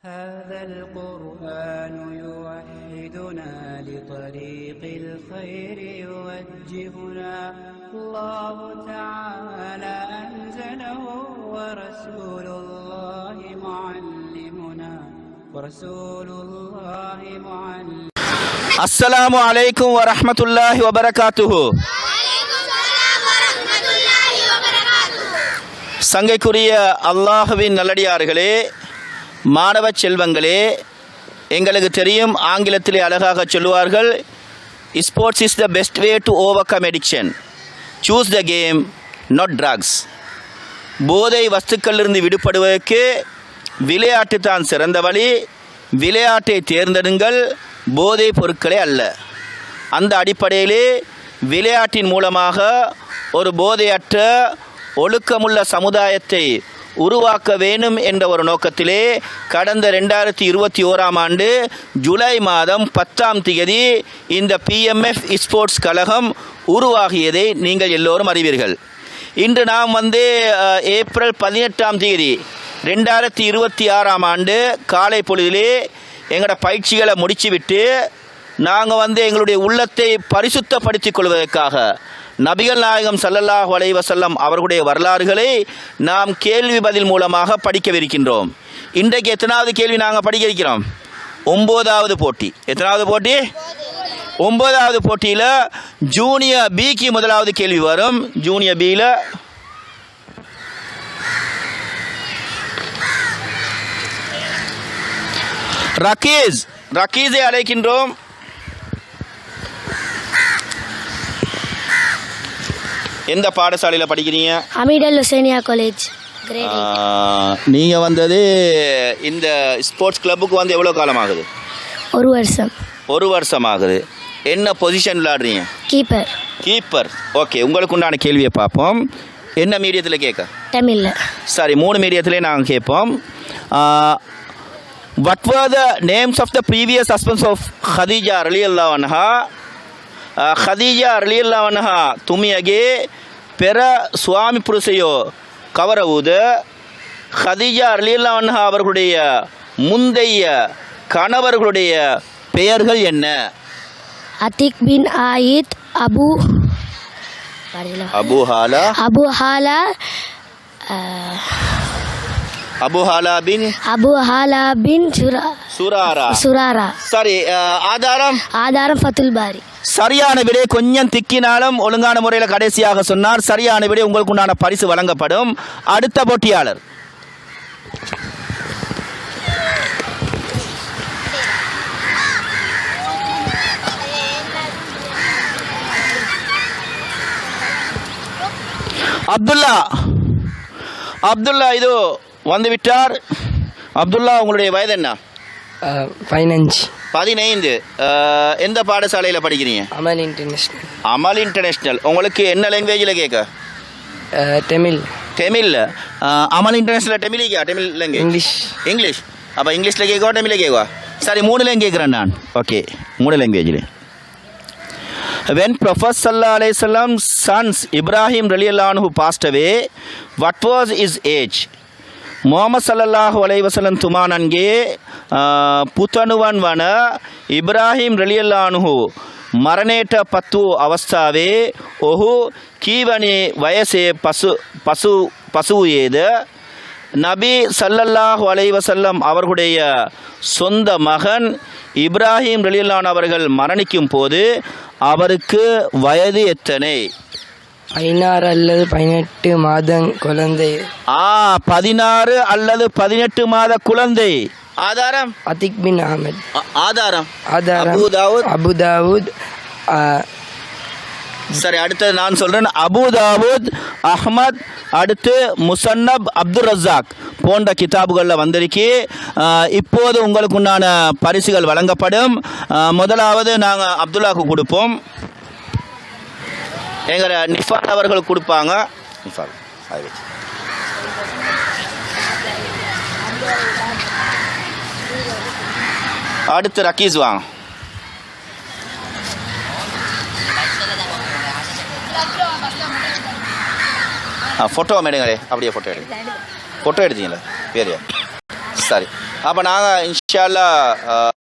هذا القرآن يوحدنا لطريق الخير يوجهنا الله تعالى أنزله ورسول الله معلمنا السلام عليكم ورحمة الله وبركاته. சங்கைக்குரிய அல்லாஹ்வின் நல்லடியார்களே, மாணவ செல்வங்களே, எங்களுக்கு தெரியும், ஆங்கிலத்திலே அழகாக சொல்லுவார்கள், sports is the best way to overcome addiction, choose the game not drugs. போதை வஸ்துக்களிலிருந்து விடுபடுவதற்கு விளையாட்டு தான் சிறந்த வழி. விளையாட்டை தேர்ந்தெடுங்கள், போதை பொருட்களே அல்ல. அந்த அடிப்படையிலே விளையாட்டின் மூலமாக ஒரு போதையற்ற ஒழுக்கமுள்ள சமுதாயத்தை உருவாக்க வேண்டும் என்ற ஒரு நோக்கத்திலே கடந்த 2021ஆம் ஆண்டு ஜூலை மாதம் 10ஆம் தேதி இந்த PMF ஸ்போர்ட்ஸ் கழகம் உருவாகியதை நீங்கள் எல்லோரும் அறிவீர்கள். இன்று நாம் ஏப்ரல் 18ஆம் தேதி 2026ஆம் ஆண்டு காலை பொழுதிலே எங்களோட பயிற்சிகளை முடிச்சுவிட்டு நாங்கள் எங்களுடைய உள்ளத்தை பரிசுத்தப்படுத்திக் கொள்வதற்காக நபிகள் நாயகம் ஸல்லல்லாஹு அலைஹி வஸல்லம் அவர்களுடைய வரலாறுகளை நாம் கேள்வி பதில் மூலமாக படிக்கவிருக்கின்றோம். இன்றைக்கு எத்தனாவது கேள்வி நாங்கள் படிக்க இருக்கிறோம்? 9வது போட்டி. எத்தனாவது போட்டி? 9வது போட்டியில் ஜூனியர் பிக்கு முதலாவது கேள்வி வரும். ஜூனியர் பியில் ரக்கீஸை அழைக்கின்றோம். எந்த பாடசாலையில் படிக்கிறீங்க? அமீடல் ஹுசைனியா காலேஜ். நீங்கள் இந்த ஸ்போர்ட்ஸ் கிளப்புக்கு எவ்வளோ காலம் ஆகுது? 1 வருஷம். 1 வருஷம் ஆகுது. என்ன பொசிஷன் விளையாடுறீங்க? கீப்பர். ஓகே, உங்களுக்கு உண்டான கேள்வியை பார்ப்போம். என்ன மீடியத்தில் கேட்க? தமிழில். சரி, 3 மீடியத்திலே நாங்கள் கேட்போம். What were the names of the previous husbands of Khadija radiyallahu anha? Khadija radiyallahu anha ತುಮಿಯಗೆ ಪೆರ Swami புருஷையோ கவரவுது. Khadija radiyallahu anha அவர்களுடைய முந்தைய கணவர்களுடைய பெயர்கள் என்ன? அத்திக் பின் ஆயித், அபு ஹாலா பின் சுராரா. சரி, ஆதாரம் ஃபத்துல் பாரி. சரியான விடை. கொஞ்சம் திக்கினாலும் ஒழுங்கான முறையில் கடைசியாக சொன்னார். சரியான விடை. உங்களுக்கு உண்டான பரிசு வழங்கப்படும். அடுத்த போட்டியாளர் அப்துல்லா இதோ வந்துவிட்டார். அப்துல்லா, உங்களுடைய வயது என்ன? 15. எந்த பாடசாலையில் படிக்கிறீங்க? அமல் இன்டர்நேஷ்னல். உங்களுக்கு என்ன லாங்குவேஜில் கேட்க? தமிழ். அமல் இன்டர்நேஷ்னல் தமிழ் லாங்குவேஜ்? இங்கிலீஷ். அப்போ இங்கிலீஷில் கேட்கவா தமிழில் கேட்கவா? சரி, 3லையும் கேட்குறேன் நான். ஓகே, 3 லாங்குவேஜில். When Prophet sallallahu alaihi wasallam's sons Ibrahim radiyallahu anhu passed away, what was his age? Muhammad sallallahu alaihi wasallam tumanange පුතණුවන් වන ඉබ්‍රාහීම් රලියල්ලාහු අන්හු මරණයට පත් වූ අවස්ථාවේ ඔහු කීවැනි වයසේ පසු වූයේද? நபி ஸல்லல்லாஹு அலைஹி வஸல்லம் அவர்களுடைய சொந்த மகன் இப்ராஹிம் ரலியல்லாஹு அவர்கள் மரணிக்கும் போது அவருக்கு வயது எத்தனை? 16 அல்லது 18 மாதம் குழந்தை. 16 அல்லது 18 மாத குழந்தை. ஆதாரம்? அத்திக் பின் அஹ்மத். ஆதாரம்? அபு தாவூத். சரி, அடுத்தது நான் சொல்றேன். அபு தாவூத், அஹ்மத், அடுத்து முசன்னப், அப்துல் ரஸாக் போன்ற கிதாபுகளில் வந்திருக்கு. இப்போது உங்களுக்கு உண்டான பரிசுகள் வழங்கப்படும். முதலாவது நாங்கள் அப்துல்லாவுக்கு கொடுப்போம். எங்களை நிஃபால் அவர்கள் கொடுப்பாங்க. அடுத்து ரக்கீஸ் வாங்க. ஃபோட்டோ எடுங்களே. அப்படியே ஃபோட்டோ எடுங்க. ஃபோட்டோ எடுத்தீங்களா? வேறையா? சரி, அப்போ நாங்கள் இன்ஷா அல்லாஹ்